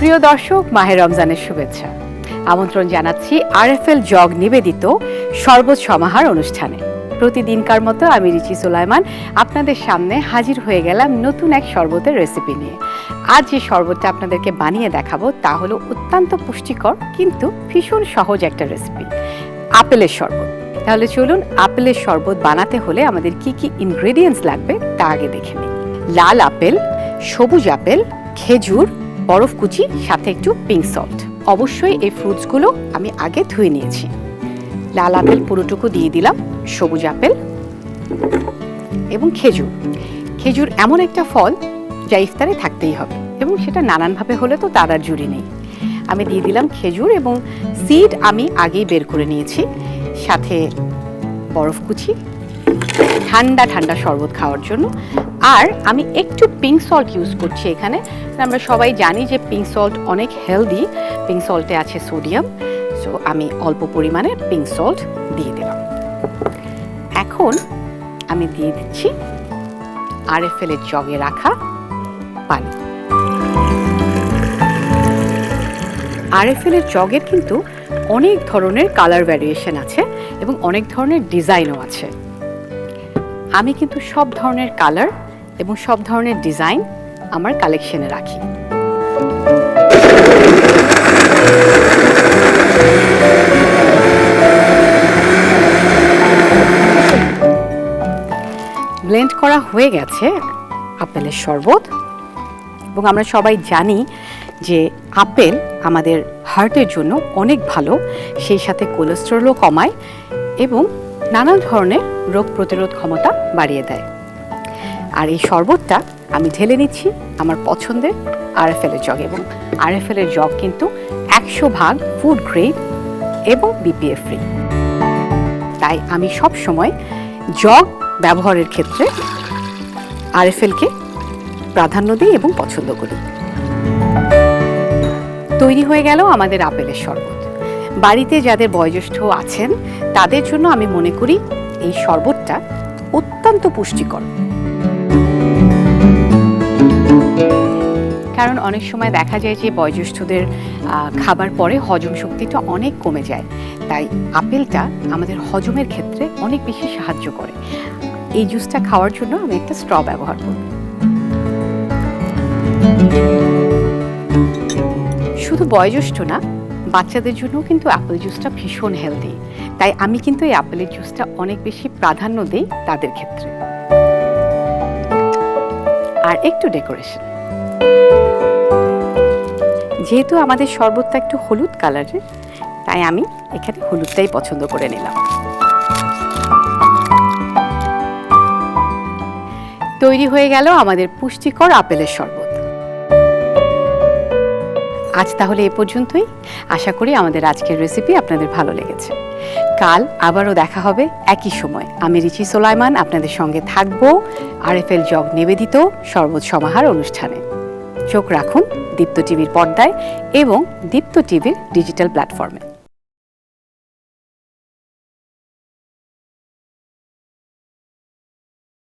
প্রিয় দর্শক, মাহে রমজানের শুভেচ্ছা। আমন্ত্রণ জানাচ্ছি আরএফএল জগ নিবেদিত শরবত সমাহার অনুষ্ঠানে। প্রতিদিনকার মতো আমি রিচি সুলাইমান আপনাদের সামনে হাজির হয়ে গেলাম নতুন এক শরবতের রেসিপি নিয়ে। আজ যে শরবতটা আপনাদেরকে বানিয়ে দেখাবো তা হলো অত্যন্ত পুষ্টিকর কিন্তু ভীষণ সহজ একটা রেসিপি, আপেলের শরবত। তাহলে চলুন, আপেলের শরবত বানাতে হলে আমাদের কি কি ইনগ্রেডিয়েন্টস লাগবে তা আগে দেখে নিই। লাল আপেল, সবুজ আপেল, খেজুর, বরফ কুচি, সাথে একটু পিঙ্ক সল্ট। অবশ্যই এই ফ্রুটসগুলো আমি আগে ধুয়ে নিয়েছি। লাল আপেল পুরোটুকু দিয়ে দিলাম, সবুজ আপেল এবং খেজুর। খেজুর এমন একটা ফল যা ইফতারে থাকতেই হবে এবং সেটা নানানভাবে হলে তো তার আর জুড়ি নেই। আমি দিয়ে দিলাম খেজুর এবং সিড আমি আগেই বের করে নিয়েছি, সাথে বরফ কুচি ঠান্ডা ঠান্ডা শরবত খাওয়ার জন্য। আর আমি একটু পিঙ্ক সল্ট ইউজ করছি এখানে। আমরা সবাই জানি যে পিঙ্ক সল্ট অনেক হেলদি, পিঙ্ক সল্টে আছে সোডিয়াম, সো আমি অল্প পরিমাণে পিঙ্ক সল্ট দিয়ে দিলাম। এখন আমি দিয়ে দিচ্ছি আরএফএল এর জগে রাখা পানি। আরএফএল এর জগের কিন্তু অনেক ধরনের কালার ভ্যারিয়েশন আছে এবং অনেক ধরনের ডিজাইনও আছে। আমি কিন্তু সব ধরনের কালার এবং সব ধরনের ডিজাইন আমার কালেকশনে রাখি। ব্লেন্ড করা হয়ে গেছে আপেলের শরবত এবং আমরা সবাই জানি যে আপেল আমাদের হার্টের জন্য অনেক ভালো, সেই সাথে কোলেস্টেরলও কমায় এবং নানা ধরনের রোগ প্রতিরোধ ক্ষমতা বাড়িয়ে দেয়। আর এই শরবতটা আমি ঢেলে নিচ্ছি আমার পছন্দের আরএফএল এর জগ, এবং আরএফএল এর জগ কিন্তু 100% ফুড গ্রেড এবং বিপিএ ফ্রি। তাই আমি সব সময় জগ ব্যবহারের ক্ষেত্রে আরএফএলকে প্রাধান্য দিই এবং পছন্দ করি। তৈরি হয়ে গেল আমাদের আপেলের শরবত। বাড়িতে যাদের বয়োজ্যেষ্ঠ আছেন তাদের জন্য আমি মনে করি এই শরবতটা অত্যন্ত পুষ্টিকর। কারণ অনেক সময় দেখা যায় যে বয়োজ্যেষ্ঠদের খাবার পরে হজম শক্তিটা অনেক কমে যায়, তাই আপেলটা আমাদের হজমের ক্ষেত্রে অনেক বেশি সাহায্য করে। এই জুসটা খাওয়ার জন্য আমি একটা স্ট্র ব্যবহার করব। শুধু বয়োজ্যেষ্ঠ না, বাচ্চাদের জন্য কিন্তু আপেল জুসটা ভীষণ হেলদি, তাই আমি কিন্তু এই আপেলের জুসটা অনেক বেশি প্রাধান্য দিই তাদের ক্ষেত্রে। আর একটু ডেকোরেশন, যেহেতু আমাদের শরবতটা একটু হলুদ কালারের, তাই আমি এখানে হলুদটাই পছন্দ করে নিলাম। তৈরি হয়ে গেল আমাদের পুষ্টিকর আপেলের শরবত। আজ তাহলে এ পর্যন্তই। আশা করি আমাদের আজকের রেসিপি আপনাদের ভালো লেগেছে। কাল আবারও দেখা হবে একই সময়। আমি রিচি সুলাইমান আপনাদের সঙ্গে থাকবো আরএফএল জগ নিবেদিত শরবত সমাহার অনুষ্ঠানে। চোখ রাখুন দীপ্ত টিভির পর্দায় এবং দীপ্ত টিভির ডিজিটাল প্ল্যাটফর্মে।